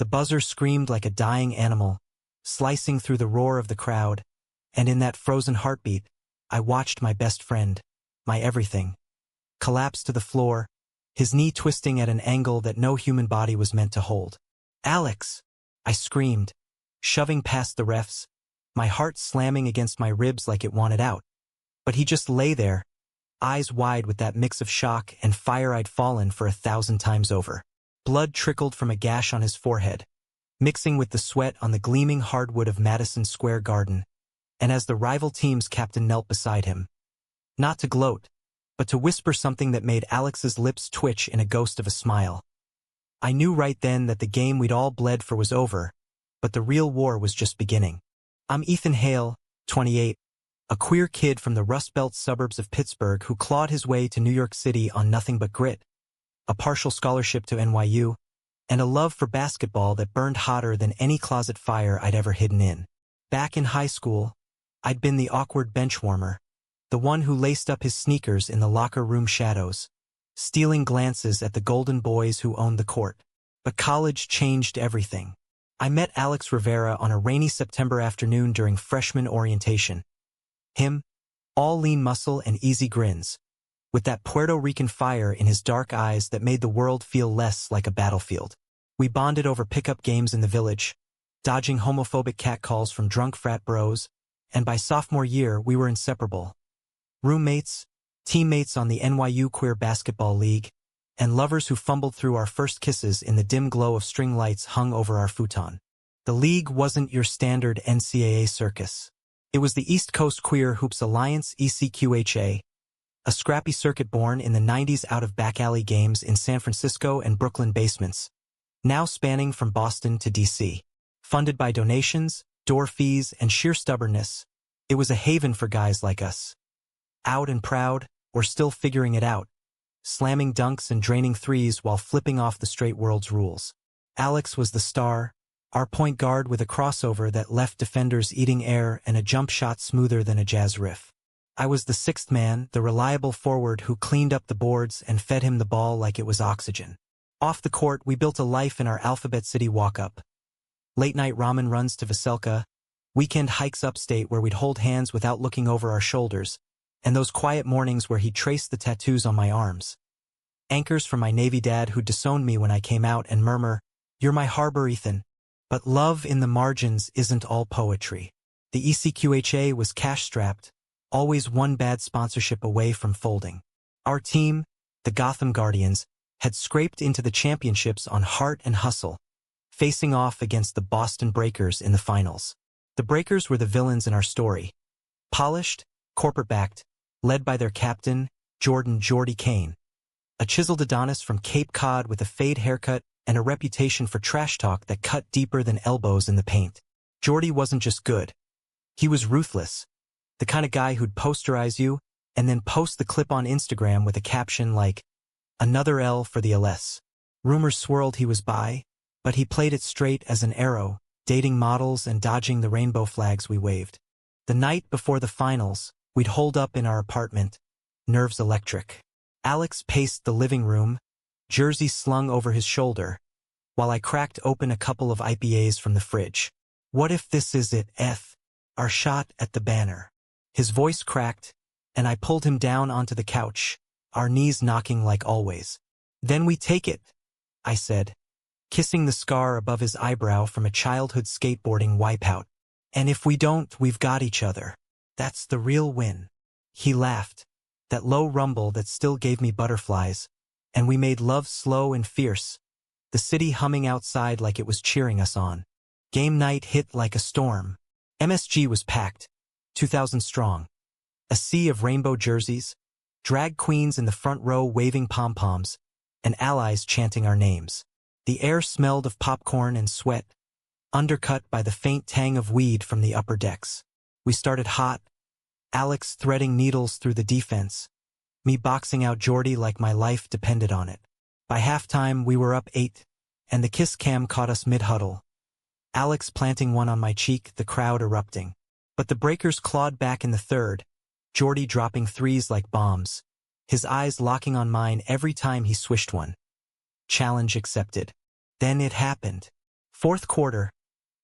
The buzzer screamed like a dying animal, slicing through the roar of the crowd, and in that frozen heartbeat, I watched my best friend, my everything, collapse to the floor, his knee twisting at an angle that no human body was meant to hold. "Alex!" I screamed, shoving past the refs, my heart slamming against my ribs like it wanted out. But he just lay there, eyes wide with that mix of shock and fire I'd fallen for 1,000 times over. Blood trickled from a gash on his forehead, mixing with the sweat on the gleaming hardwood of Madison Square Garden, and as the rival team's captain knelt beside him. Not to gloat, but to whisper something that made Alex's lips twitch in a ghost of a smile. I knew right then that the game we'd all bled for was over, but the real war was just beginning. I'm Ethan Hale, 28, a queer kid from the Rust Belt suburbs of Pittsburgh who clawed his way to New York City on nothing but grit, a partial scholarship to NYU, and a love for basketball that burned hotter than any closet fire I'd ever hidden in. Back in high school, I'd been the awkward bench warmer, the one who laced up his sneakers in the locker room shadows, stealing glances at the golden boys who owned the court. But college changed everything. I met Alex Rivera on a rainy September afternoon during freshman orientation. Him, all lean muscle and easy grins, with that Puerto Rican fire in his dark eyes that made the world feel less like a battlefield. We bonded over pickup games in the village, dodging homophobic catcalls from drunk frat bros, and by sophomore year we were inseparable. Roommates, teammates on the NYU Queer Basketball League, and lovers who fumbled through our first kisses in the dim glow of string lights hung over our futon. The league wasn't your standard NCAA circus. It was the East Coast Queer Hoops Alliance, ECQHA, a scrappy circuit born in the 90s out of back-alley games in San Francisco and Brooklyn basements, now spanning from Boston to D.C. Funded by donations, door fees, and sheer stubbornness, it was a haven for guys like us. Out and proud, or still figuring it out, slamming dunks and draining threes while flipping off the straight world's rules. Alex was the star, our point guard with a crossover that left defenders eating air and a jump shot smoother than a jazz riff. I was the sixth man, the reliable forward who cleaned up the boards and fed him the ball like it was oxygen. Off the court, we built a life in our Alphabet City walk-up. Late-night ramen runs to Veselka, weekend hikes upstate where we'd hold hands without looking over our shoulders, and those quiet mornings where he'd trace the tattoos on my arms. Anchors from my Navy dad who'd disowned me when I came out and murmur, "You're my harbor, Ethan." But love in the margins isn't all poetry. The ECQHA was cash-strapped, always one bad sponsorship away from folding. Our team, the Gotham Guardians, had scraped into the championships on heart and hustle, facing off against the Boston Breakers in the finals. The Breakers were the villains in our story. Polished, corporate-backed, led by their captain, Jordan "Jordy" Kane, a chiseled Adonis from Cape Cod with a fade haircut and a reputation for trash talk that cut deeper than elbows in the paint. Jordy wasn't just good. He was ruthless, the kind of guy who'd posterize you and then post the clip on Instagram with a caption like, "Another L for the LS." Rumors swirled he was bi, but he played it straight as an arrow, dating models and dodging the rainbow flags we waved. The night before the finals, we'd holed up in our apartment, nerves electric. Alex paced the living room, jersey slung over his shoulder, while I cracked open a couple of IPAs from the fridge. "What if this is it, our shot at the banner?" His voice cracked, and I pulled him down onto the couch, our knees knocking like always. "Then we take it," I said, kissing the scar above his eyebrow from a childhood skateboarding wipeout. "And if we don't, we've got each other. That's the real win." He laughed, that low rumble that still gave me butterflies, and we made love slow and fierce, the city humming outside like it was cheering us on. Game night hit like a storm. MSG was packed, 2,000 strong. A sea of rainbow jerseys, drag queens in the front row waving pom-poms, and allies chanting our names. The air smelled of popcorn and sweat, undercut by the faint tang of weed from the upper decks. We started hot, Alex threading needles through the defense, me boxing out Jordy like my life depended on it. By halftime, we were up 8, and the kiss cam caught us mid-huddle. Alex planting one on my cheek, the crowd erupting. But the Breakers clawed back in the third, Jordy dropping threes like bombs, his eyes locking on mine every time he swished one. Challenge accepted. Then it happened. Fourth quarter,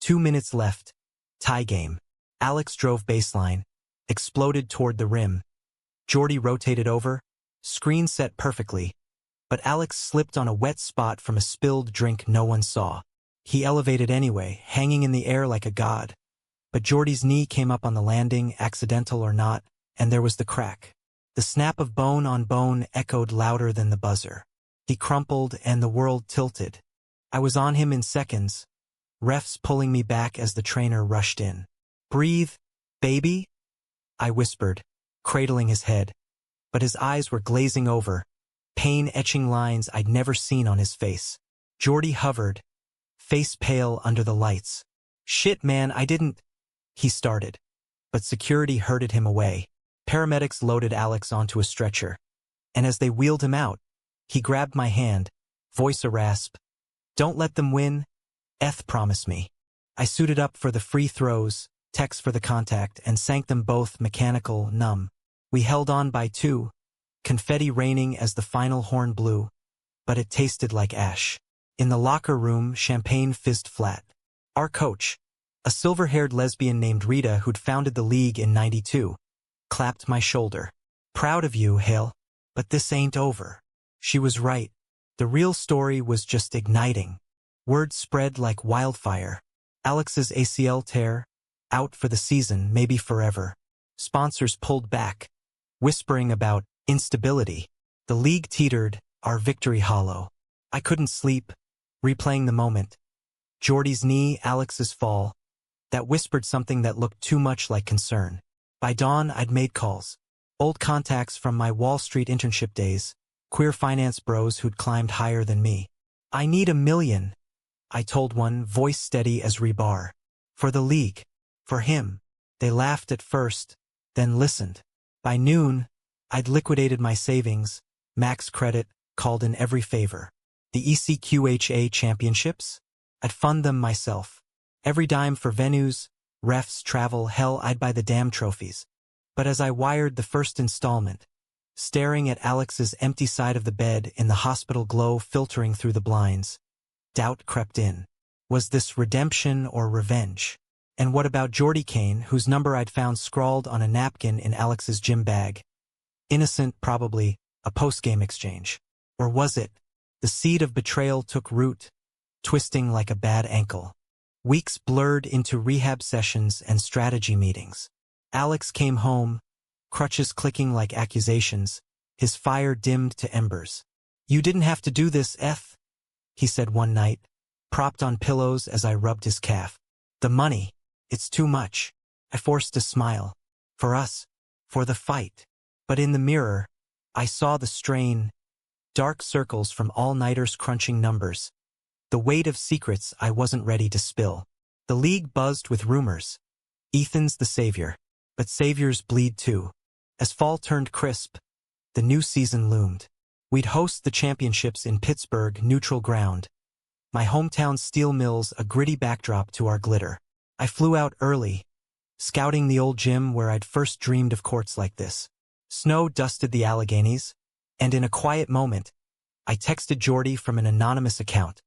2 minutes left, tie game. Alex drove baseline, exploded toward the rim. Jordy rotated over, screen set perfectly, but Alex slipped on a wet spot from a spilled drink no one saw. He elevated anyway, hanging in the air like a god. But Jordy's knee came up on the landing, accidental or not, and there was the crack. The snap of bone on bone echoed louder than the buzzer. He crumpled and the world tilted. I was on him in seconds, refs pulling me back as the trainer rushed in. "Breathe, baby," I whispered, cradling his head. But his eyes were glazing over, pain etching lines I'd never seen on his face. Jordy hovered, face pale under the lights. "Shit, man, I didn't—" he started. But security herded him away. Paramedics loaded Alex onto a stretcher. And as they wheeled him out, he grabbed my hand, voice a rasp. "Don't let them win. Promise me." I suited up for the free throws, techs for the contact, and sank them both mechanical, numb. We held on by 2, confetti raining as the final horn blew, but it tasted like ash. In the locker room, champagne fizzed flat. Our coach, a silver-haired lesbian named Rita who'd founded the league in '92, clapped my shoulder. "Proud of you, Hale. But this ain't over." She was right. The real story was just igniting. Word spread like wildfire. Alex's ACL tear, out for the season, maybe forever. Sponsors pulled back, whispering about instability. The league teetered, our victory hollow. I couldn't sleep, replaying the moment. Jordy's knee, Alex's fall. That whispered something that looked too much like concern. By dawn, I'd made calls. Old contacts from my Wall Street internship days, queer finance bros who'd climbed higher than me. "I need $1 million, I told one, voice steady as rebar. "For the league. For him." They laughed at first, then listened. By noon, I'd liquidated my savings, max credit, called in every favor. The ECQHA championships? I'd fund them myself. Every dime for venues, refs, travel, hell, I'd buy the damn trophies. But as I wired the first installment, staring at Alex's empty side of the bed in the hospital glow filtering through the blinds, doubt crept in. Was this redemption or revenge? And what about Jordy Kane, whose number I'd found scrawled on a napkin in Alex's gym bag? Innocent, probably, a post-game exchange. Or was it? The seed of betrayal took root, twisting like a bad ankle. Weeks blurred into rehab sessions and strategy meetings. Alex came home, crutches clicking like accusations, his fire dimmed to embers. "You didn't have to do this, he said one night, propped on pillows as I rubbed his calf. "The money. It's too much." I forced a smile. For us. For the fight. But in the mirror, I saw the strain, dark circles from all-nighters crunching numbers. The weight of secrets I wasn't ready to spill. The league buzzed with rumors. Ethan's the savior. But saviors bleed too. As fall turned crisp, the new season loomed. We'd host the championships in Pittsburgh, neutral ground. My hometown steel mills a gritty backdrop to our glitter. I flew out early, scouting the old gym where I'd first dreamed of courts like this. Snow dusted the Alleghenies, and in a quiet moment, I texted Jordy from an anonymous account.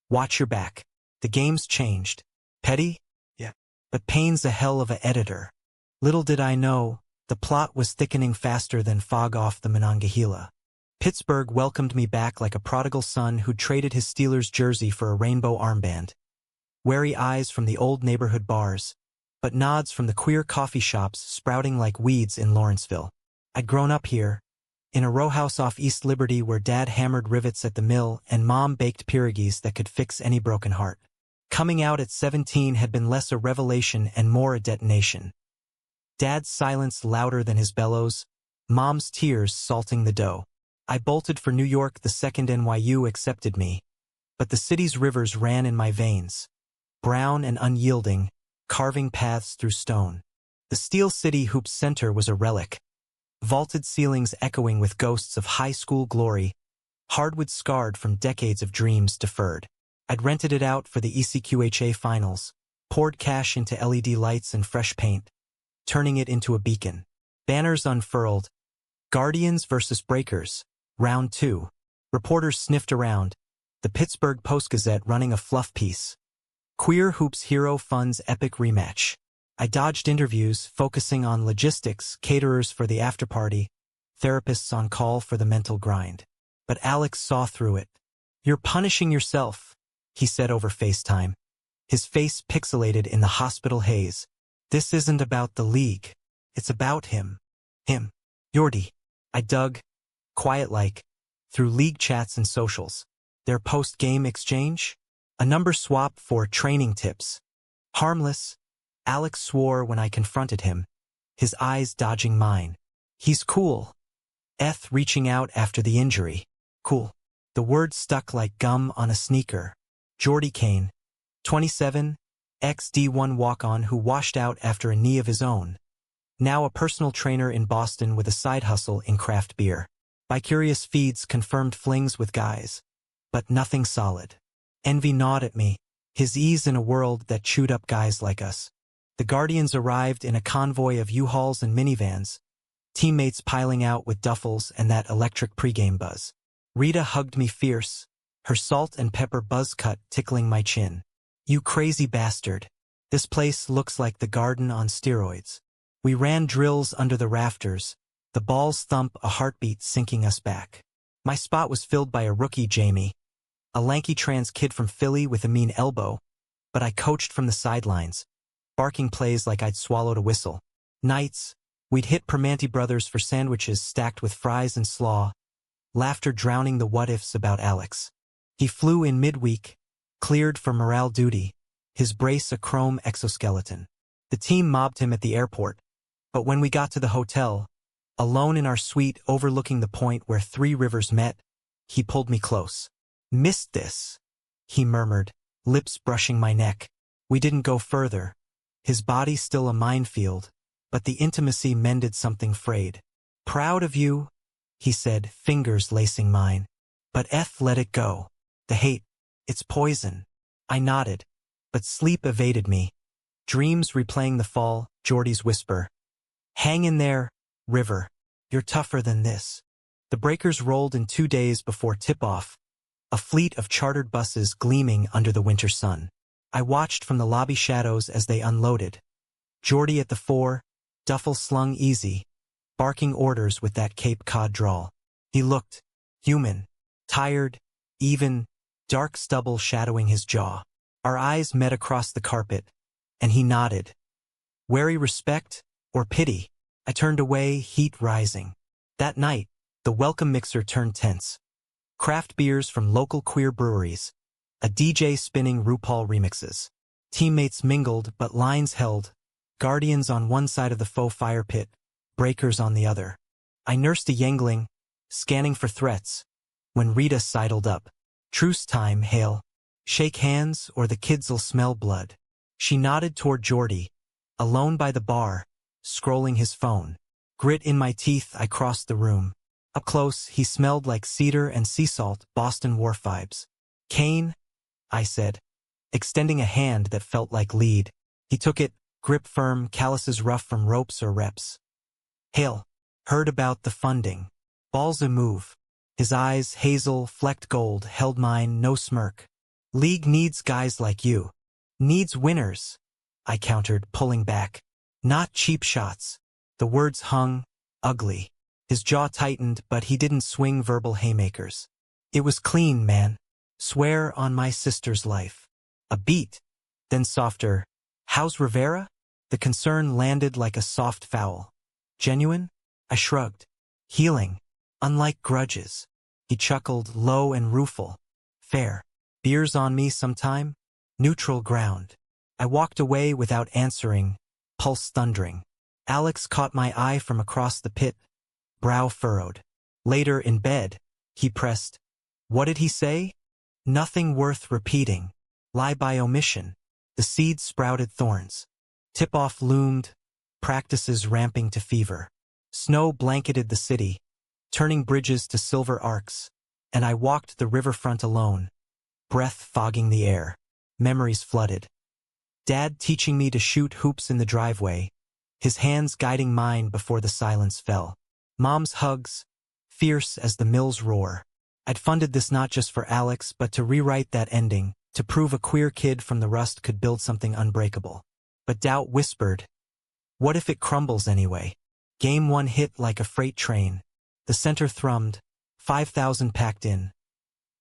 "Watch your back. The game's changed." Petty? Yeah. But Payne's a hell of a editor. Little did I know, the plot was thickening faster than fog off the Monongahela. Pittsburgh welcomed me back like a prodigal son who'd traded his Steelers jersey for a rainbow armband. Wary eyes from the old neighborhood bars, but nods from the queer coffee shops sprouting like weeds in Lawrenceville. I'd grown up here, in a row house off East Liberty where Dad hammered rivets at the mill and Mom baked pierogies that could fix any broken heart. Coming out at 17 had been less a revelation and more a detonation. Dad's silence louder than his bellows, Mom's tears salting the dough. I bolted for New York the second NYU accepted me, but the city's rivers ran in my veins, brown and unyielding, carving paths through stone. The Steel City Hoops Center was a relic, vaulted ceilings echoing with ghosts of high school glory, hardwood scarred from decades of dreams deferred. I'd rented it out for the ECQHA finals, poured cash into LED lights and fresh paint, turning it into a beacon. Banners unfurled. Guardians versus Breakers. Round 2. Reporters sniffed around, the Pittsburgh Post-Gazette running a fluff piece. Queer Hoops Hero Fun's epic rematch. I dodged interviews, focusing on logistics, caterers for the afterparty, therapists on call for the mental grind. But Alex saw through it. "You're punishing yourself," he said over FaceTime, his face pixelated in the hospital haze. "This isn't about the league. It's about him. Him. Yordi." I dug, quiet-like, through league chats and socials. Their post-game exchange? A number swap for training tips. Harmless, Alex swore when I confronted him, his eyes dodging mine. "He's cool." Eth reaching out after the injury. Cool. The word stuck like gum on a sneaker. Jordy Kane, 27, ex-D1 walk-on who washed out after a knee of his own. Now a personal trainer in Boston with a side hustle in craft beer. Bi-curious feeds confirmed flings with guys. But nothing solid. Envy gnawed at me, his ease in a world that chewed up guys like us. The Guardians arrived in a convoy of U-Hauls and minivans, teammates piling out with duffels and that electric pregame buzz. Rita hugged me fierce, her salt and pepper buzz cut tickling my chin. "You crazy bastard. This place looks like the Garden on steroids." We ran drills under the rafters, the balls thump, a heartbeat sinking us back. My spot was filled by a rookie, Jamie, a lanky trans kid from Philly with a mean elbow, but I coached from the sidelines, barking plays like I'd swallowed a whistle. Nights, we'd hit Permanti Brothers for sandwiches stacked with fries and slaw, laughter drowning the what-ifs about Alex. He flew in midweek, cleared for morale duty, his brace a chrome exoskeleton. The team mobbed him at the airport, but when we got to the hotel, alone in our suite overlooking the point where three rivers met, he pulled me close. "Missed this," he murmured, lips brushing my neck. We didn't go further, his body still a minefield, but the intimacy mended something frayed. "Proud of you," he said, fingers lacing mine. "But let it go. The hate, it's poison." I nodded, but sleep evaded me. Dreams replaying the fall, Jordy's whisper. "Hang in there, River. You're tougher than this." The breakers rolled in 2 days before tip-off, a fleet of chartered buses gleaming under the winter sun. I watched from the lobby shadows as they unloaded. Jordy at the fore, duffel slung easy, barking orders with that Cape Cod drawl. He looked human, tired, even, dark stubble shadowing his jaw. Our eyes met across the carpet, and he nodded. Wary respect or pity? I turned away, heat rising. That night, the welcome mixer turned tense. Craft beers from local queer breweries, a DJ spinning RuPaul remixes. Teammates mingled, but lines held. Guardians on one side of the faux fire pit, breakers on the other. I nursed a yangling, scanning for threats, when Rita sidled up. "Truce time, Hale. Shake hands or the kids'll smell blood." She nodded toward Jordy, alone by the bar, scrolling his phone. Grit in my teeth, I crossed the room. Up close, he smelled like cedar and sea salt, Boston wharf vibes. "Kane," I said, extending a hand that felt like lead. He took it, grip firm, calluses rough from ropes or reps. "Hale, heard about the funding." Balls a move. His eyes, hazel, flecked gold, held mine, no smirk. "League needs guys like you." "Needs winners," I countered, pulling back. "Not cheap shots." The words hung, ugly. His jaw tightened, but he didn't swing verbal haymakers. "It was clean, man. Swear on my sister's life." A beat, then softer. "How's Rivera?" The concern landed like a soft foul. "Genuine?" I shrugged. "Healing. Unlike grudges." He chuckled, low and rueful. "Fair. Beers on me sometime?" Neutral ground. I walked away without answering, pulse thundering. Alex caught my eye from across the pit, brow furrowed. Later in bed, he pressed. What did he say? Nothing worth repeating. Lie by omission. The seed sprouted thorns. Tip-off loomed, practices ramping to fever. Snow blanketed the city, turning bridges to silver arcs, and I walked the riverfront alone, breath fogging the air. Memories flooded. Dad teaching me to shoot hoops in the driveway, his hands guiding mine before the silence fell. Mom's hugs, fierce as the mill's roar. I'd funded this not just for Alex, but to rewrite that ending, to prove a queer kid from the rust could build something unbreakable. But doubt whispered, what if it crumbles anyway? Game 1 hit like a freight train. The center thrummed, 5,000 packed in.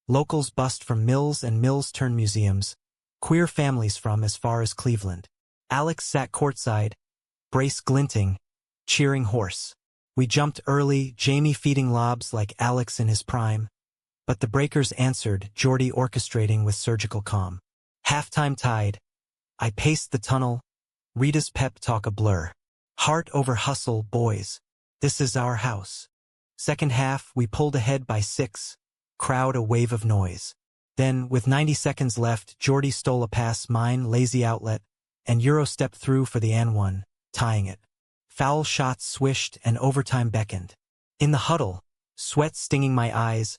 Locals bust from mills and mills turn museums. Queer families from as far as Cleveland. Alex sat courtside, brace glinting, cheering hoarse. We jumped early, Jamie feeding lobs like Alex in his prime. But the breakers answered, Jordy orchestrating with surgical calm. Halftime tied. I paced the tunnel, Rita's pep talk a blur. Heart over hustle, boys. This is our house. Second half, we pulled ahead by 6. Crowd a wave of noise. Then, with 90 seconds left, Jordy stole a pass, mine, lazy outlet, and Euro stepped through for the and one, tying it. Foul shots swished and overtime beckoned. In the huddle, sweat stinging my eyes,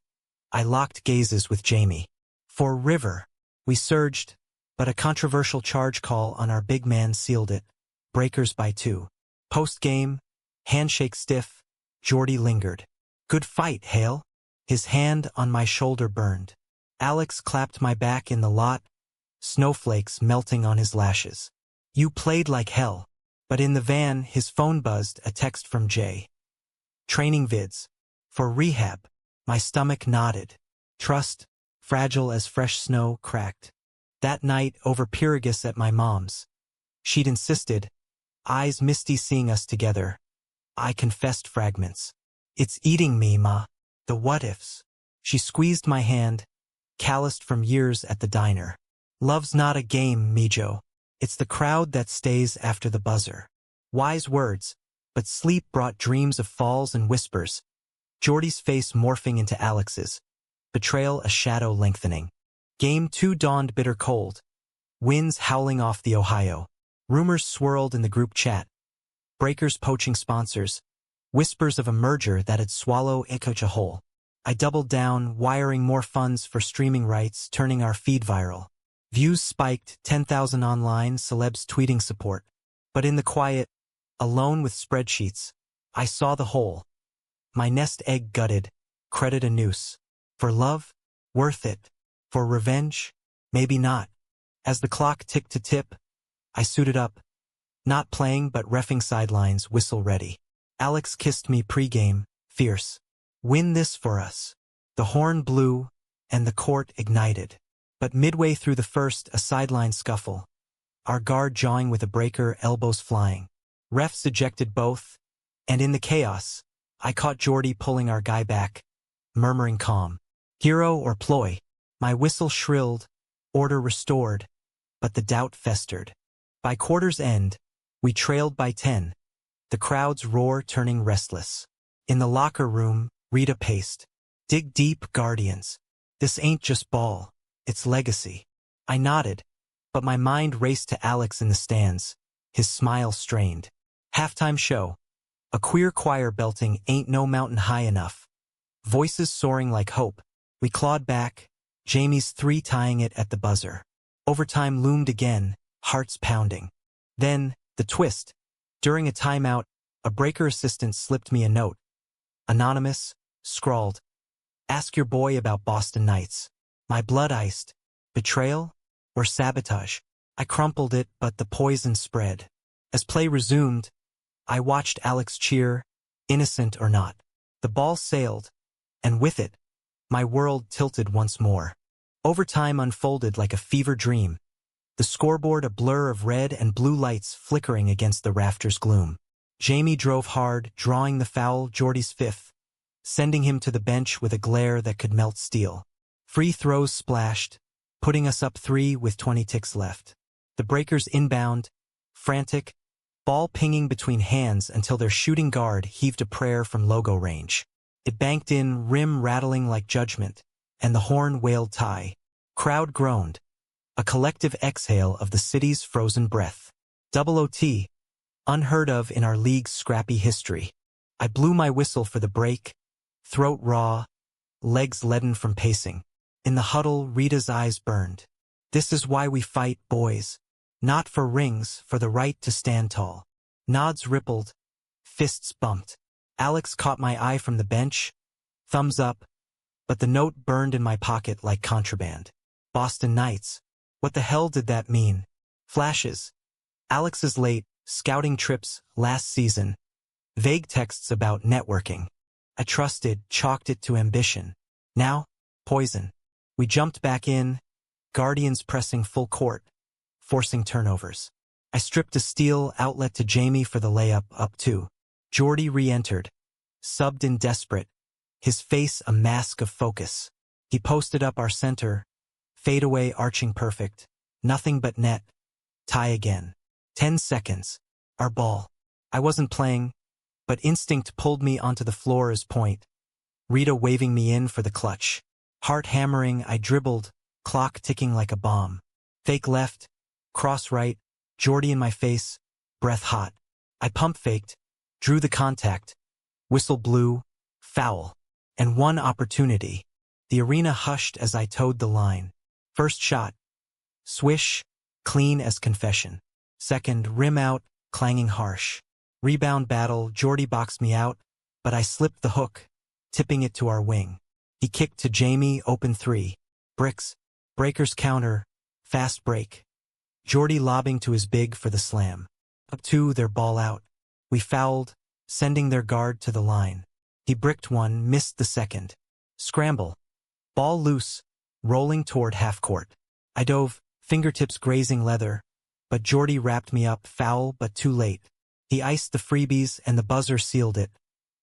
I locked gazes with Jamie. For River, we surged, but a controversial charge call on our big man sealed it. Breakers by 2. Post-game, handshake stiff, Jordy lingered. Good fight, Hale. His hand on my shoulder burned. Alex clapped my back in the lot, snowflakes melting on his lashes. You played like hell. But in the van, his phone buzzed, a text from Jay. Training vids. For rehab. My stomach nodded. Trust, fragile as fresh snow, cracked. That night, over Pyragus at my mom's. She'd insisted, eyes misty seeing us together. I confessed fragments. It's eating me, ma. The what-ifs. She squeezed my hand, calloused from years at the diner. Love's not a game, Mijo. It's the crowd that stays after the buzzer. Wise words, but sleep brought dreams of falls and whispers. Jordy's face morphing into Alex's. Betrayal a shadow lengthening. Game 2 dawned bitter cold. Winds howling off the Ohio. Rumors swirled in the group chat. Breakers poaching sponsors. Whispers of a merger that'd swallow Ikocha whole. I doubled down, wiring more funds for streaming rights, turning our feed viral. Views spiked, 10,000 online, celebs tweeting support. But in the quiet, alone with spreadsheets, I saw the whole. My nest egg gutted, credit a noose. For love? Worth it. For revenge? Maybe not. As the clock ticked to tip, I suited up. Not playing but reffing sidelines, whistle ready. Alex kissed me pregame, fierce. Win this for us. The horn blew, and the court ignited. But midway through the first, a sideline scuffle. Our guard jawing with a breaker, elbows flying. Refs ejected both, and in the chaos, I caught Jordy pulling our guy back, murmuring calm. Hero or ploy? My whistle shrilled, order restored, but the doubt festered. By quarter's end, we trailed by 10, the crowd's roar turning restless. In the locker room, Rita paced. Dig deep, Guardians. This ain't just ball. It's legacy. I nodded, but my mind raced to Alex in the stands, his smile strained. Halftime show. A queer choir belting Ain't No Mountain High Enough. Voices soaring like hope. We clawed back, Jamie's 3 tying it at the buzzer. Overtime loomed again, hearts pounding. Then, the twist. During a timeout, a breaker assistant slipped me a note. Anonymous, scrawled. Ask your boy about Boston Knights. My blood iced. Betrayal? Or sabotage? I crumpled it, but the poison spread. As play resumed, I watched Alex cheer, innocent or not. The ball sailed, and with it, my world tilted once more. Overtime unfolded like a fever dream. The scoreboard a blur of red and blue lights flickering against the rafters' gloom. Jamie drove hard, drawing the foul, Jordy's 5th, sending him to the bench with a glare that could melt steel. Free throws splashed, putting us up 3 with 20 ticks left. The breakers inbound, frantic, ball pinging between hands until their shooting guard heaved a prayer from logo range. It banked in, rim rattling like judgment, and the horn wailed tie. Crowd groaned, a collective exhale of the city's frozen breath. Double OT, unheard of in our league's scrappy history. I blew my whistle for the break, throat raw, legs leaden from pacing. In the huddle, Rita's eyes burned. This is why we fight, boys. Not for rings, for the right to stand tall. Nods rippled, fists bumped. Alex caught my eye from the bench, thumbs up, but the note burned in my pocket like contraband. Boston Knights, What the hell did that mean? Flashes. Alex's late, scouting trips last season. Vague texts about networking. I trusted, chalked it to ambition. Now, poison. We jumped back in, Guardians pressing full court, forcing turnovers. I stripped a steal outlet to Jamie for the layup, up two. Jordy re-entered, subbed in desperate, his face a mask of focus. He posted up our center, fadeaway arching perfect, nothing but net, tie again. 10 seconds, our ball. I wasn't playing, but instinct pulled me onto the floor as point. Rita waving me in for the clutch. Heart hammering, I dribbled, clock ticking like a bomb. Fake left, cross right, Jordy in my face, breath hot. I pump faked, drew the contact, whistle blew, foul. And one opportunity. The arena hushed as I towed the line. First shot, swish, clean as confession. Second, rim out, clanging harsh. Rebound battle, Jordy boxed me out, but I slipped the hook, tipping it to our wing. He kicked to Jamie, open three. Bricks, breakers counter, fast break. Jordy lobbing to his big for the slam. Up two, their ball out. We fouled, sending their guard to the line. He bricked one, missed the second. Scramble. Ball loose, rolling toward half court. I dove, fingertips grazing leather, but Jordy wrapped me up, foul but too late. He iced the freebies and the buzzer sealed it.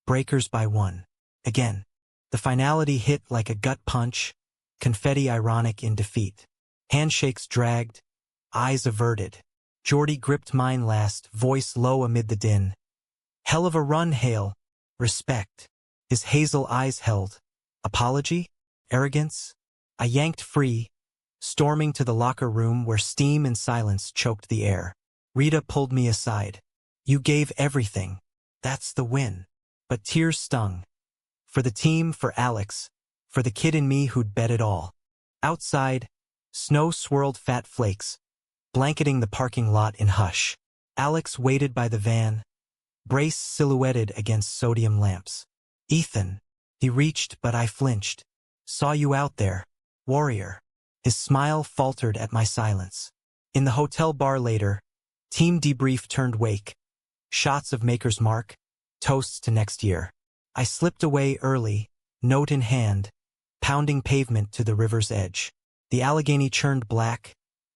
Breakers by one. Again. The finality hit like a gut punch, confetti ironic in defeat. Handshakes dragged, eyes averted. Jordy gripped mine last, voice low amid the din. Hell of a run, Hale. Respect. His hazel eyes held. Apology? Arrogance? I yanked free, storming to the locker room where steam and silence choked the air. Rita pulled me aside. You gave everything. That's the win. But tears stung. For the team, for Alex, for the kid in me who'd bet it all. Outside, snow swirled fat flakes, blanketing the parking lot in hush. Alex waited by the van, brace silhouetted against sodium lamps. Ethan. He reached, but I flinched. Saw you out there, warrior. His smile faltered at my silence. In the hotel bar later, team debrief turned wake. Shots of Maker's Mark, toasts to next year. I slipped away early, note in hand, pounding pavement to the river's edge. The Allegheny churned black,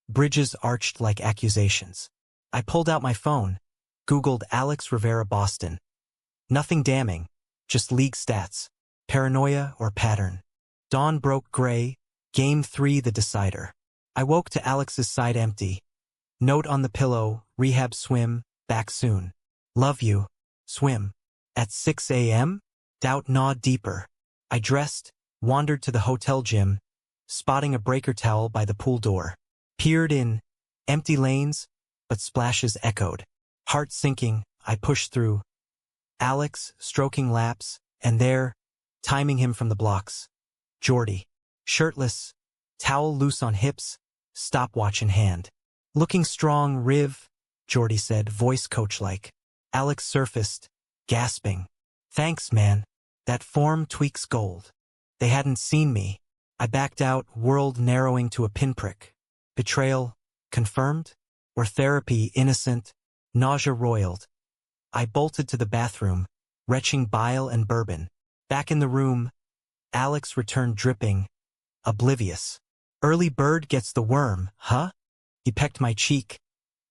bridges arched like accusations. I pulled out my phone, Googled Alex Rivera Boston. Nothing damning, just league stats, paranoia or pattern. Dawn broke gray, Game 3 the decider. I woke to Alex's side empty. Note on the pillow, rehab swim, back soon. Love you, swim. At 6 a.m.? Doubt gnawed deeper. I dressed, wandered to the hotel gym, spotting a breaker towel by the pool door. Peered in, empty lanes, but splashes echoed. Heart sinking, I pushed through. Alex, stroking laps, and there, timing him from the blocks. Jordy. Shirtless, towel loose on hips, stopwatch in hand. Looking strong, Riv, Jordy said, voice coach-like. Alex surfaced, gasping. Thanks, man. That form tweaks gold. They hadn't seen me. I backed out, world narrowing to a pinprick. Betrayal, confirmed? Or therapy, innocent? Nausea roiled. I bolted to the bathroom, retching bile and bourbon. Back in the room, Alex returned dripping, oblivious. Early bird gets the worm, huh? He pecked my cheek,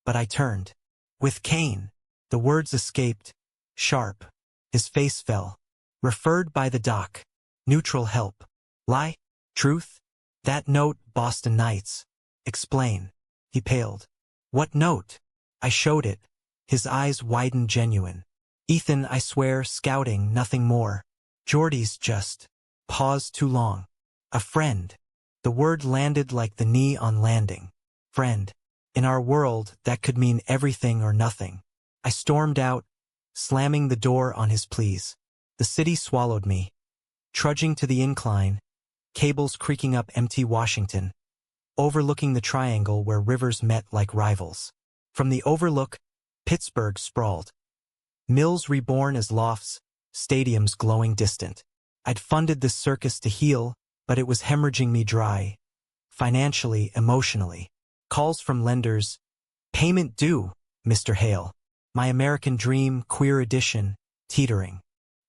but I turned. With Kane. The words escaped, sharp. His face fell. Referred by the doc. Neutral help. Lie? Truth? That note, Boston Knights. Explain. He paled. What note? I showed it. His eyes widened genuine. Ethan, I swear, scouting, nothing more. Jordy's just. Pause too long. A friend. The word landed like the knee on landing. Friend. In our world, that could mean everything or nothing. I stormed out, slamming the door on his pleas. The city swallowed me. Trudging to the incline, cables creaking up empty Washington, overlooking the triangle where rivers met like rivals. From the overlook, Pittsburgh sprawled. Mills reborn as lofts, stadiums glowing distant. I'd funded this circus to heal, but it was hemorrhaging me dry. Financially, emotionally. Calls from lenders. Payment due, Mr. Hale. My American Dream, Queer Edition, teetering.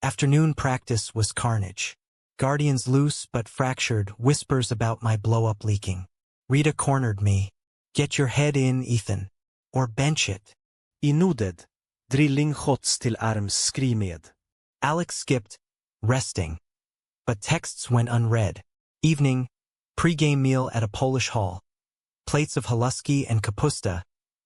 Afternoon practice was carnage. Guardians loose but fractured, whispers about my blow-up leaking. Rita cornered me. Get your head in, Ethan. Or bench it. Inoded. Drilling shots till arms skrimed. Alex skipped, resting. But texts went unread. Evening, pre-game meal at a Polish hall. Plates of haluski and kapusta,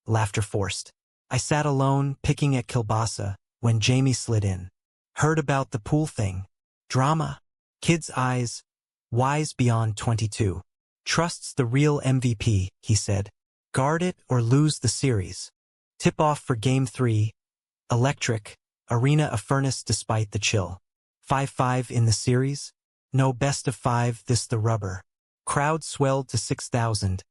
laughter forced. I sat alone, picking at kielbasa, when Jamie slid in. Heard about the pool thing. Drama. Kid's eyes, wise beyond 22. Trusts the real MVP, he said. Guard it or lose the series. Tip-off for Game 3. Electric. Arena a furnace despite the chill. 5-5 in the series. No best of 5, this the rubber. Crowd swelled to 6,000.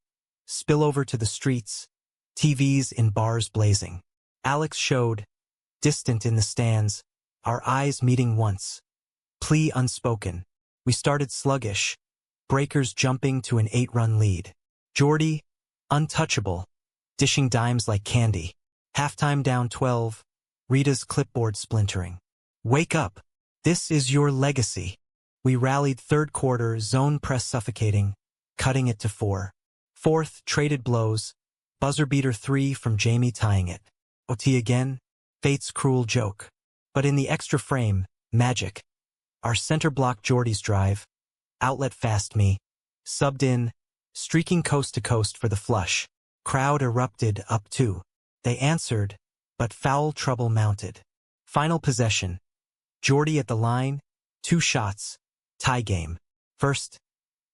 Spillover to the streets. TVs in bars blazing. Alex showed, distant in the stands, our eyes meeting once. Plea unspoken. We started sluggish. Breakers jumping to an 8-run lead. Jordy, untouchable, dishing dimes like candy. Halftime down 12. Rita's clipboard splintering. Wake up. This is your legacy. We rallied third quarter, zone press suffocating, cutting it to 4. Fourth, traded blows. Buzzer beater 3 from Jamie tying it. OT again. Fate's cruel joke. But in the extra frame, magic. Our center block Jordy's drive. Outlet fast me. Subbed in. Streaking coast to coast for the flush. Crowd erupted up 2. They answered, but foul trouble mounted. Final possession. Jordy at the line. 2 shots. Tie game. First.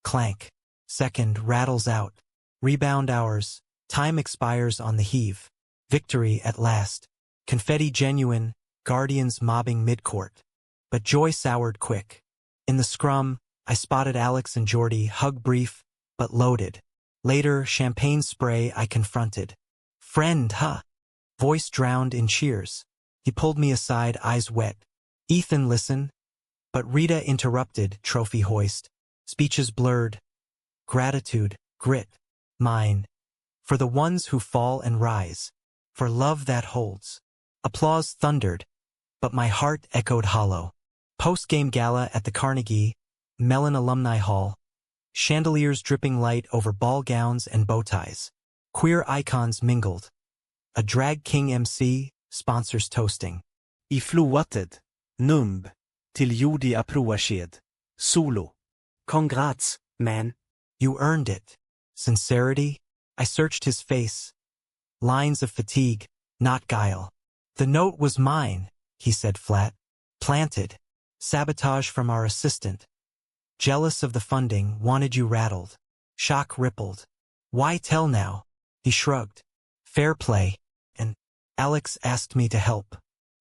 Clank. Second, rattles out. Rebound ours. Time expires on the heave. Victory at last. Confetti genuine. Guardians mobbing midcourt. But joy soured quick. In the scrum, I spotted Alex and Jordy, hug brief, but loaded. Later, champagne spray I confronted. Friend, huh? Voice drowned in cheers. He pulled me aside, eyes wet. Ethan, listen. But Rita interrupted, trophy hoist. Speeches blurred. Gratitude, grit, mine. For the ones who fall and rise. For love that holds. Applause thundered. But my heart echoed hollow. Post-game gala at the Carnegie, Mellon Alumni Hall. Chandeliers dripping light over ball gowns and bow ties. Queer icons mingled. A drag king MC, sponsors toasting. I floated. Numb. Till Jordi approachad. Solo. Congrats, man. You earned it. Sincerity? I searched his face. Lines of fatigue, not guile. The note was mine, he said flat. Planted. Sabotage from our assistant. Jealous of the funding, wanted you rattled. Shock rippled. Why tell now? He shrugged. Fair play. And Alex asked me to help.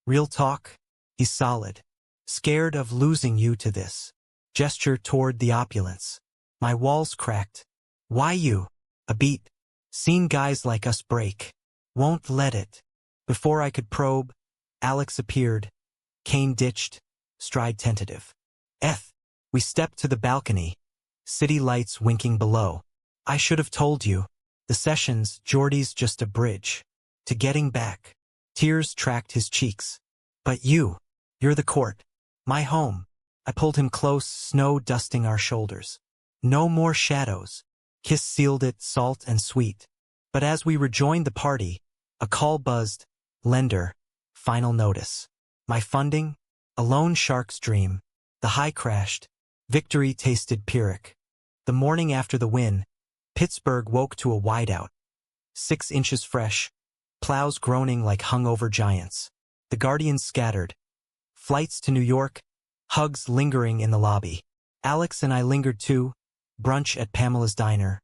Real talk? He's solid. Scared of losing you to this. Gesture toward the opulence. My walls cracked. Why you? A beat. Seen guys like us break. Won't let it. Before I could probe, Alex appeared. Cane ditched. Stride tentative. We stepped to the balcony. City lights winking below. I should have told you. The sessions, Jordy's just a bridge. To getting back. Tears tracked his cheeks. But you're the court. My home. I pulled him close, snow dusting our shoulders. No more shadows. Kiss sealed it, salt and sweet. But as we rejoined the party, a call buzzed. Lender. Final notice. My funding? A lone shark's dream. The high crashed. Victory tasted Pyrrhic. The morning after the win, Pittsburgh woke to a wideout. 6 inches fresh. Plows groaning like hungover giants. The Guardians scattered. Flights to New York. Hugs lingering in the lobby. Alex and I lingered too. Brunch at Pamela's diner.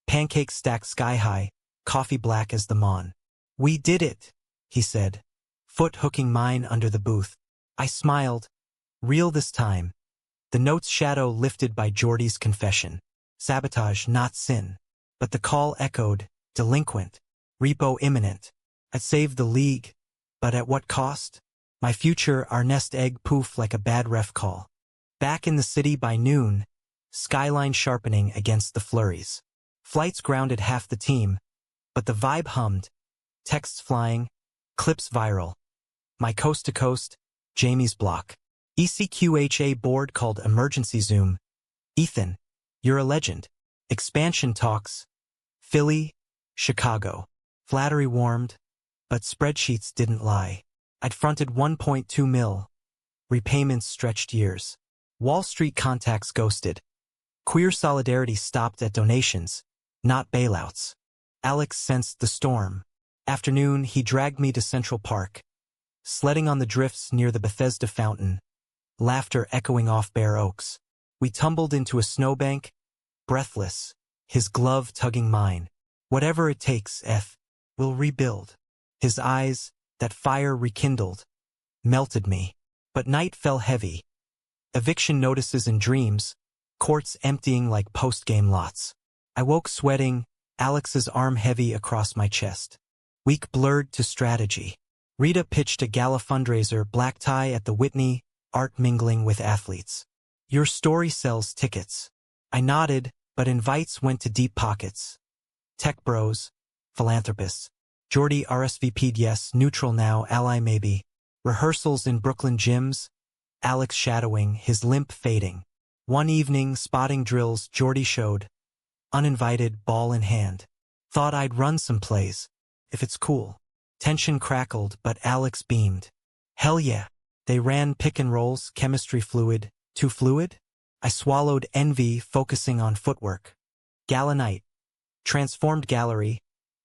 Pancakes stacked sky high. Coffee black as the Mon. We did it, he said. Foot hooking mine under the booth. I smiled. Real this time. The note's shadow lifted by Jordy's confession. Sabotage, not sin. But the call echoed. Delinquent. Repo imminent. I'd save the league. But at what cost? My future, our nest egg poof like a bad ref call. Back in the city by noon. Skyline sharpening against the flurries. Flights grounded half the team, but the vibe hummed. Texts flying, clips viral. My coast-to-coast, Jamie's block. ECQHA board called Emergency Zoom. Ethan, you're a legend. Expansion talks. Philly, Chicago. Flattery warmed, but spreadsheets didn't lie. I'd fronted 1.2 mil. Repayments stretched years. Wall Street contacts ghosted. Queer solidarity stopped at donations, not bailouts. Alex sensed the storm. Afternoon, he dragged me to Central Park. Sledding on the drifts near the Bethesda fountain. Laughter echoing off bare oaks. We tumbled into a snowbank, breathless, his glove tugging mine. Whatever it takes, we'll rebuild. His eyes, that fire rekindled, melted me. But night fell heavy. Eviction notices and dreams, courts emptying like post-game lots. I woke sweating, Alex's arm heavy across my chest. Week blurred to strategy. Rita pitched a gala fundraiser, black tie at the Whitney, art mingling with athletes. Your story sells tickets. I nodded, but invites went to deep pockets. Tech bros, philanthropists. Jordy RSVP'd yes, neutral now, ally maybe. Rehearsals in Brooklyn gyms. Alex shadowing, his limp fading. One evening, spotting drills, Jordy showed. Uninvited, ball in hand. Thought I'd run some plays, if it's cool. Tension crackled, but Alex beamed. Hell yeah. They ran pick and rolls, chemistry fluid. Too fluid? I swallowed envy, focusing on footwork. Gala night. Transformed gallery.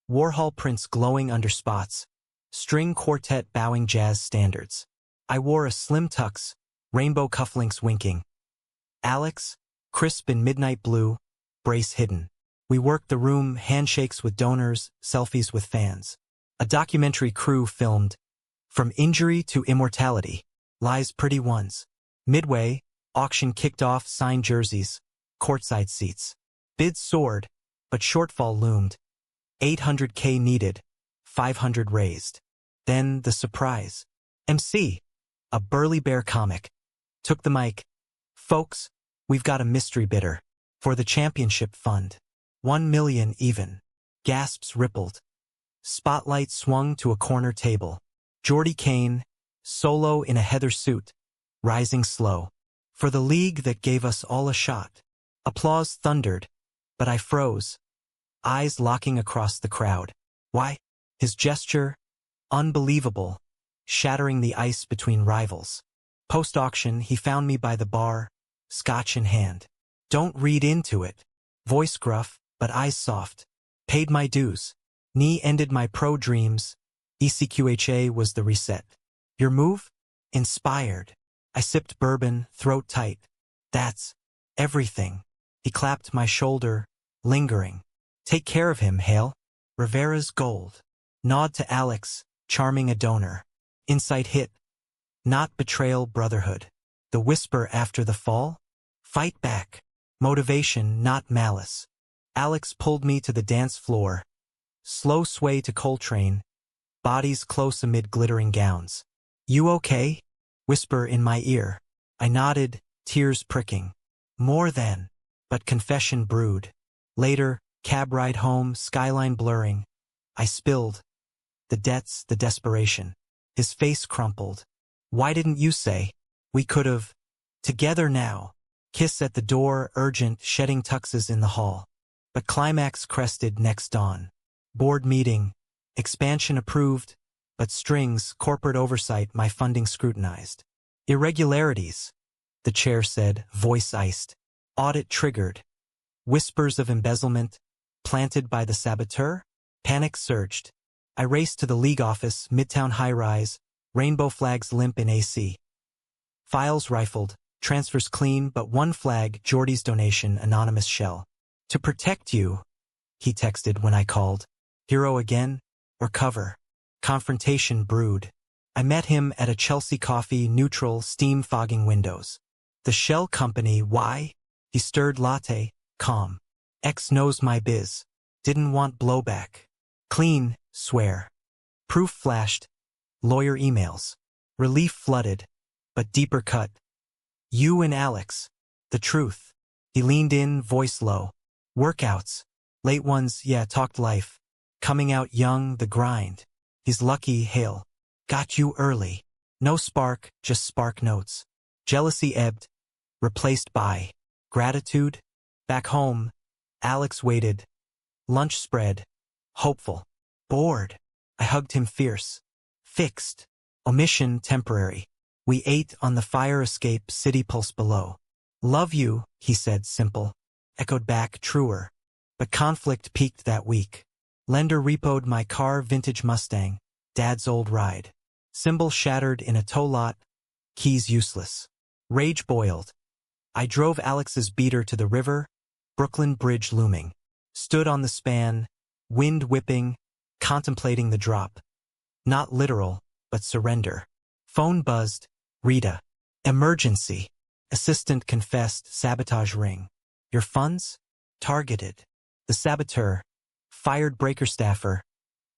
Warhol prints glowing under spots. String quartet bowing jazz standards. I wore a slim tux, rainbow cufflinks winking. Alex, crisp in midnight blue, brace hidden. We worked the room, handshakes with donors, selfies with fans. A documentary crew filmed. From injury to immortality. Lies pretty ones. Midway, auction kicked off, signed jerseys, courtside seats. Bids soared, but shortfall loomed. 800K needed, 500 raised. Then the surprise. MC, a burly bear comic, took the mic. Folks, we've got a mystery bidder for the championship fund. 1 million even. Gasps rippled. Spotlight swung to a corner table. Jordy Kane, solo in a heather suit, rising slow. For the league that gave us all a shot. Applause thundered, but I froze. Eyes locking across the crowd. Why? His gesture, unbelievable, shattering the ice between rivals. Post-auction, he found me by the bar, scotch in hand. Don't read into it. Voice gruff, but eyes soft. Paid my dues. Knee ended my pro dreams. ECQHA was the reset. Your move? Inspired. I sipped bourbon, throat tight. That's everything. He clapped my shoulder, lingering. Take care of him, Hale. Rivera's gold. Nod to Alex, charming a donor. Insight hit. Not betrayal, brotherhood. The whisper after the fall? Fight back. Motivation, not malice. Alex pulled me to the dance floor. Slow sway to Coltrane. Bodies close amid glittering gowns. You okay? Whisper in my ear. I nodded, tears pricking. More than. But confession brewed. Later, cab ride home, skyline blurring. I spilled. The debts, the desperation. His face crumpled. Why didn't you say? We could've. Together now. Kiss at the door, urgent, shedding tuxes in the hall. But climax crested next dawn. Board meeting. Expansion approved. But strings, corporate oversight, my funding scrutinized. Irregularities. The chair said, voice iced. Audit triggered. Whispers of embezzlement. Planted by the saboteur? Panic surged. I raced to the league office, midtown high-rise, rainbow flags limp in AC. Files rifled, transfers clean, but one flag, Jordy's donation, anonymous shell. To protect you, he texted when I called. Hero again, or cover? Confrontation brewed. I met him at a Chelsea coffee, neutral, steam-fogging windows. The shell company, why? He stirred latte, calm. X knows my biz. Didn't want blowback. Clean, swear. Proof flashed. Lawyer emails. Relief flooded, but deeper cut. You and Alex. The truth. He leaned in, voice low. Workouts. Late ones, yeah, talked life. Coming out young, the grind. He's lucky, hail. Got you early. No spark, just spark notes. Jealousy ebbed, replaced by gratitude. Back home, Alex waited. Lunch spread. Hopeful. Bored. I hugged him fierce. Fixed. Omission temporary. We ate on the fire escape city pulse below. Love you, he said simple. Echoed back truer. But conflict peaked that week. Lender repoed my car vintage Mustang. Dad's old ride. Symbol shattered in a tow lot. Keys useless. Rage boiled. I drove Alex's beater to the river. Brooklyn Bridge looming. Stood on the span. Wind whipping. Contemplating the drop. Not literal, but surrender. Phone buzzed. Rita. Emergency. Assistant confessed sabotage ring. Your funds? Targeted. The saboteur. Fired breaker staffer.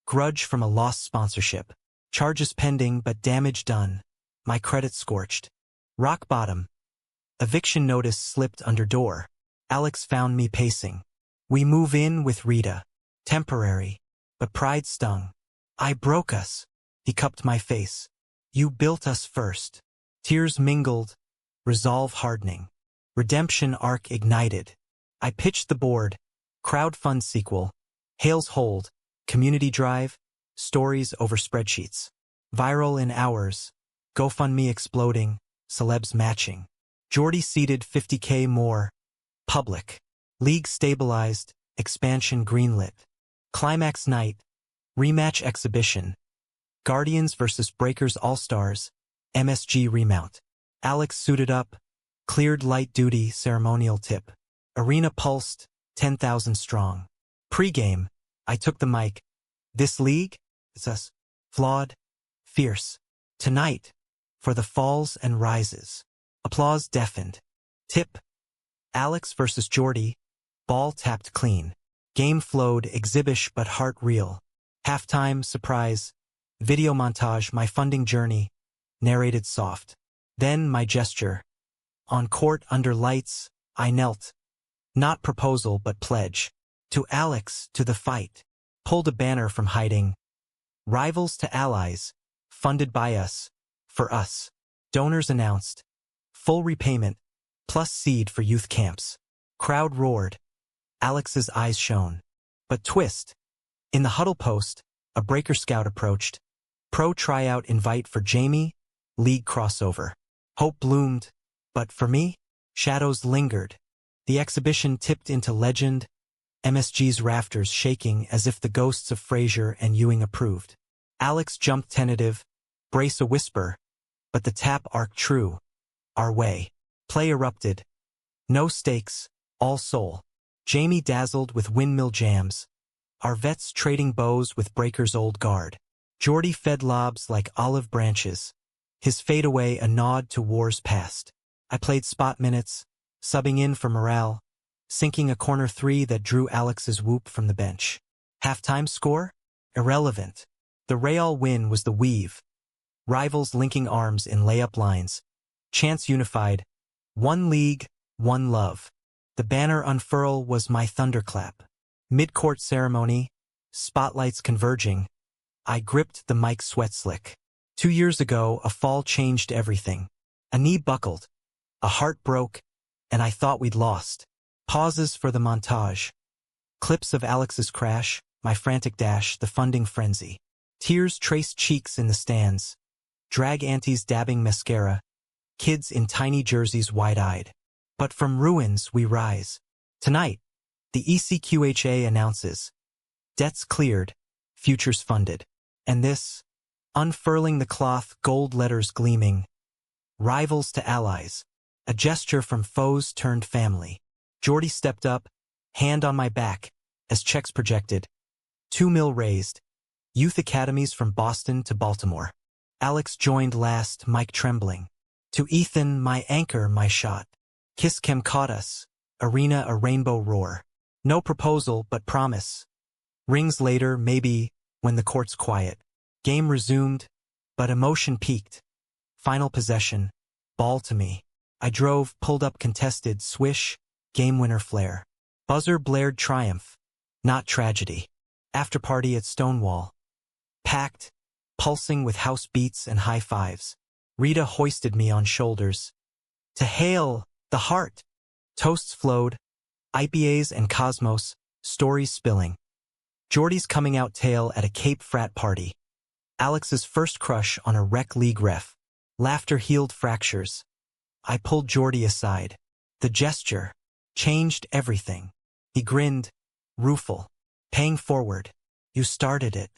Grudge from a lost sponsorship. Charges pending but damage done. My credit scorched. Rock bottom. Eviction notice slipped under door. Alex found me pacing. We move in with Rita. Temporary. But pride stung. I broke us. He cupped my face. You built us first. Tears mingled. Resolve hardening. Redemption arc ignited. I pitched the board. Crowdfund sequel. Hales hold. Community drive. Stories over spreadsheets. Viral in hours. GoFundMe exploding. Celebs matching. Jordy seeded 50K more. Public. League stabilized. Expansion greenlit. Climax night. Rematch exhibition. Guardians vs. Breakers All-Stars. MSG remount. Alex suited up. Cleared light duty ceremonial tip. Arena pulsed. 10,000 strong. Pre-game. I took the mic. This league? It's us. Flawed. Fierce. Tonight. For the falls and rises. Applause deafened. Tip. Alex vs. Jordy. Ball tapped clean. Game flowed exhibish but heart real. Halftime, surprise. Video montage, my funding journey. Narrated soft. Then my gesture. On court under lights, I knelt. Not proposal but pledge. To Alex, to the fight. Pulled a banner from hiding. Rivals to allies. Funded by us. For us. Donors announced. Full repayment. Plus seed for youth camps. Crowd roared. Alex's eyes shone. But twist. In the huddle post, a breaker scout approached. Pro tryout invite for Jamie. League crossover. Hope bloomed. But for me, shadows lingered. The exhibition tipped into legend. MSG's rafters shaking as if the ghosts of Frazier and Ewing approved. Alex jumped tentative. Brace a whisper. But the tap arc true. Our way. Play erupted. No stakes. All soul. Jamie dazzled with windmill jams. Our vets trading bows with Breaker's old guard. Jordy fed lobs like olive branches. His fadeaway a nod to wars past. I played spot minutes, subbing in for morale, sinking a corner three that drew Alex's whoop from the bench. Halftime score? Irrelevant. The Real win was the weave. Rivals linking arms in layup lines. Chants unified. One league, one love. The banner unfurl was my thunderclap. Mid-court ceremony, spotlights converging. I gripped the mic sweat slick. 2 years ago, a fall changed everything. A knee buckled. A heart broke, and I thought we'd lost. Pauses for the montage. Clips of Alex's crash, my frantic dash, the funding frenzy. Tears traced cheeks in the stands. Drag aunties dabbing mascara. Kids in tiny jerseys wide-eyed. But from ruins we rise. Tonight, the ECQHA announces. Debts cleared, futures funded. And this, unfurling the cloth, gold letters gleaming. Rivals to allies. A gesture from foes turned family. Jordy stepped up, hand on my back, as checks projected. 2 mil raised. Youth academies from Boston to Baltimore. Alex joined last, mic trembling. To Ethan, my anchor, my shot. Kiss Chem caught us. Arena a rainbow roar. No proposal, but promise. Rings later, maybe, when the court's quiet. Game resumed, but emotion peaked. Final possession. Ball to me. I drove, pulled up contested, swish, game winner flare. Buzzer blared triumph. not tragedy. After party at Stonewall. Packed, pulsing with house beats and high fives. Rita hoisted me on shoulders. To hail the heart. Toasts flowed, IPAs and Cosmos, stories spilling. Jordy's coming out tale at a Cape frat party. Alex's first crush on a rec league ref. Laughter healed fractures. I pulled Jordy aside. The gesture changed everything. He grinned, rueful, paying forward. You started it.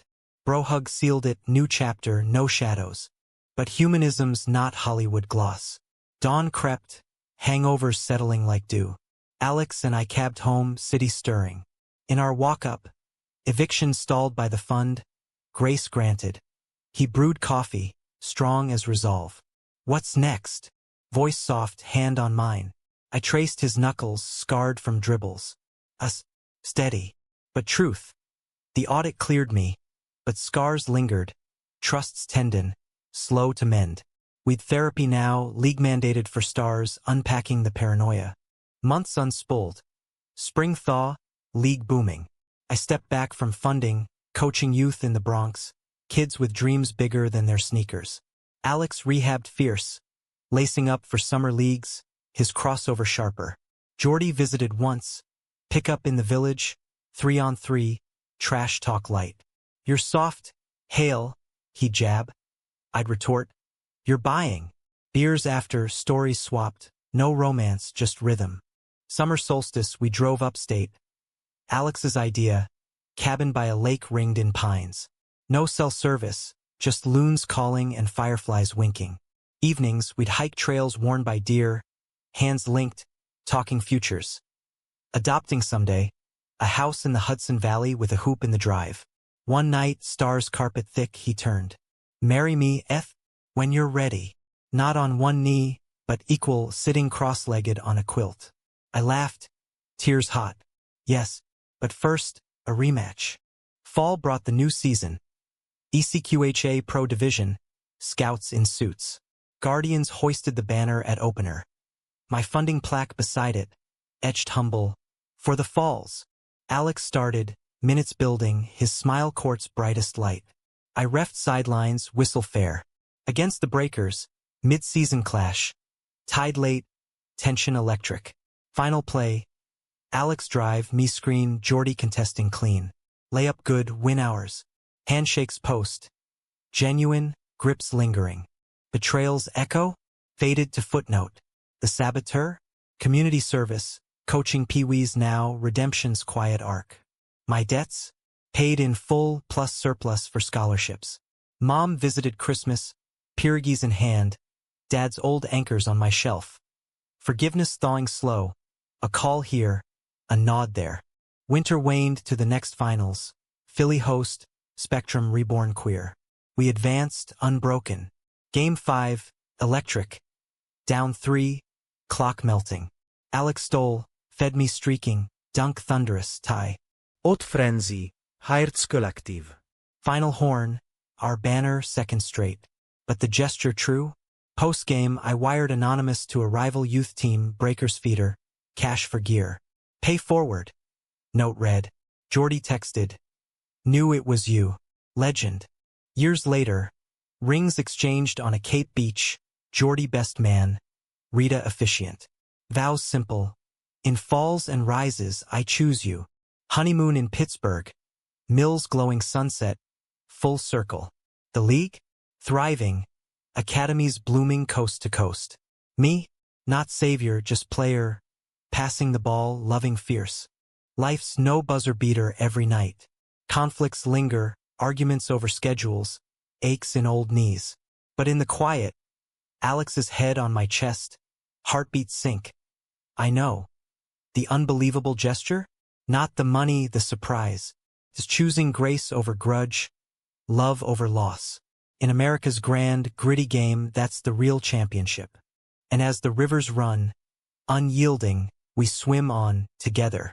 Bro hug sealed it, new chapter, no shadows. But humanism's not Hollywood gloss. Dawn crept, hangovers settling like dew. Alex and I cabbed home, city stirring. In our walk-up, eviction stalled by the fund, grace granted. He brewed coffee, strong as resolve. What's next? Voice soft, hand on mine. I traced his knuckles, scarred from dribbles. Steady. But truth. The audit cleared me, but scars lingered. Trust's tendon, slow to mend. We'd therapy now, league mandated for stars, unpacking the paranoia. Months unspooled. Spring thaw, league booming. I stepped back from funding, coaching youth in the Bronx, kids with dreams bigger than their sneakers. Alex rehabbed fierce, lacing up for summer leagues, his crossover sharper. Jordy visited once, pick up in the village, 3-on-3, trash talk light. You're soft, hail, he'd jab. I'd retort, you're buying. Beers after, stories swapped, no romance, just rhythm. Summer solstice, we drove upstate. Alex's idea, cabin by a lake ringed in pines. No cell service, just loons calling and fireflies winking. Evenings, we'd hike trails worn by deer, hands linked, talking futures. Adopting someday, a house in the Hudson Valley with a hoop in the drive. One night, stars carpet thick, he turned. Marry me, when you're ready. Not on one knee, but equal, sitting cross-legged on a quilt. I laughed, tears hot. Yes, but first, a rematch. Fall brought the new season. ECQHA Pro Division, scouts in suits. Guardians hoisted the banner at opener. My funding plaque beside it, etched humble. For the Falls. Alex started, minutes building, his smile court's brightest light. I reffed sidelines, whistle fair. Against the breakers, mid-season clash. Tied late, tension electric. Final play. Alex drive, me screen, Jordy contesting clean. Layup good, win ours. Handshakes post. Genuine, grips lingering. Betrayals echo, faded to footnote. The saboteur, community service, coaching peewees now, redemption's quiet arc. My debts, paid in full plus surplus for scholarships. Mom visited Christmas, pierogies in hand, dad's old anchors on my shelf. Forgiveness thawing slow, a call here, a nod there. Winter waned to the next finals. Philly host, Spectrum reborn queer. We advanced, unbroken. Game 5, electric. Down 3, clock melting. Alex stole, fed me streaking, dunk thunderous, tie. Haute frenzy, Hearts collective. Final horn, our banner second straight. But the gesture true? Post-game, I wired anonymous to a rival youth team, Breakers feeder, cash for gear. Pay forward. Note read. Jordy texted. Knew it was you. Legend. Years later, rings exchanged on a Cape beach, Jordy best man, Rita officiant. Vows simple. In falls and rises, I choose you. Honeymoon in Pittsburgh. Mills glowing sunset. Full circle. The league? Thriving. Academies blooming coast to coast. Me? Not savior, just player. Passing the ball, loving fierce. Life's no buzzer beater every night. Conflicts linger, arguments over schedules, aches in old knees. But in the quiet, Alex's head on my chest, heartbeats sink. I know. The unbelievable gesture? Not the money, the surprise. Is choosing grace over grudge, love over loss. In America's grand, gritty game, that's the real championship. And as the rivers run, unyielding, we swim on, together.